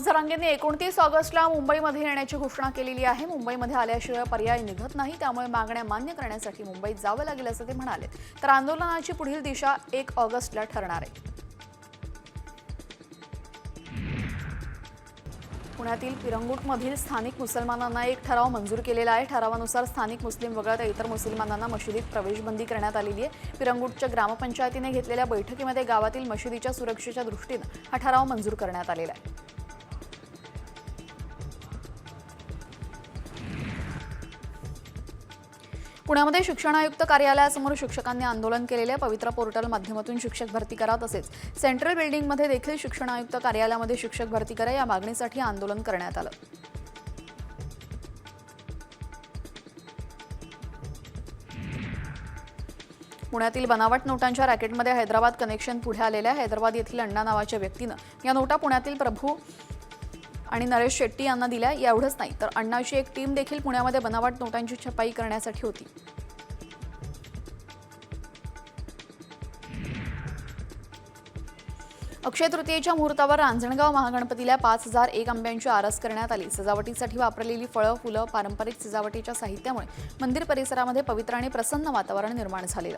मनोज जरांगेंनी 29 ऑगस्टला मुंबईमध्ये येण्याची घोषणा केलेली आहे। मुंबईमध्ये आल्याशिवाय पर्याय निघत नाही, त्यामुळे मागण्या मान्य करण्यासाठी मुंबईत जावं लागेल असं ते म्हणाले। तर आंदोलनाची पुढील दिशा 1 ऑगस्टला ठरणार आहे। पुण्यातील पिरंगुटमधील स्थानिक मुसलमानांना एक ठराव मंजूर केलेला आहे। ठरावानुसार स्थानिक मुस्लिम वगळता इतर मुसलमानांना मशिदीत प्रवेशबंदी करण्यात आलेली आहे। पिरंगुटच्या ग्रामपंचायतीने घेतलेल्या बैठकीमध्ये गावातील मशिदीच्या सुरक्षेच्या दृष्टीने हा ठराव मंजूर करण्यात आलेला आहे। पुण्यामध्ये शिक्षण आयुक्त कार्यालयासमोर शिक्षकांनी आंदोलन केलेले। पवित्र पोर्टल माध्यमातून शिक्षक भरती करा, तसेच सेंट्रल बिल्डिंगमध्ये देखील शिक्षण आयुक्त कार्यालयामध्ये शिक्षक भरती करा या मागणीसाठी आंदोलन करण्यात आलं। पुण्यातील बनावट नोटांच्या रॅकेटमध्ये हैदराबाद कनेक्शन पुढे आलेले आहे। हैदराबाद येथील अण्णा नावाच्या व्यक्तीने या नोटा पुण्यातील प्रभू आणि नरेश शेट्टी यांना दिल्या। एवढंच नाही तर अण्णाची एक टीम देखील पुण्यामध्ये बनावट नोटांची छपाई करण्यासाठी होती। अक्षय तृतीयेच्या मुहूर्तावर रांजणगाव महागणपतीला 5001 आंब्यांची आरास करण्यात आली। सजावटीसाठी वापरलेली फळं, फुलं, पारंपरिक सजावटीच्या साहित्यामुळे मंदिर परिसरामध्ये पवित्र आणि प्रसन्न वातावरण निर्माण झालेलं।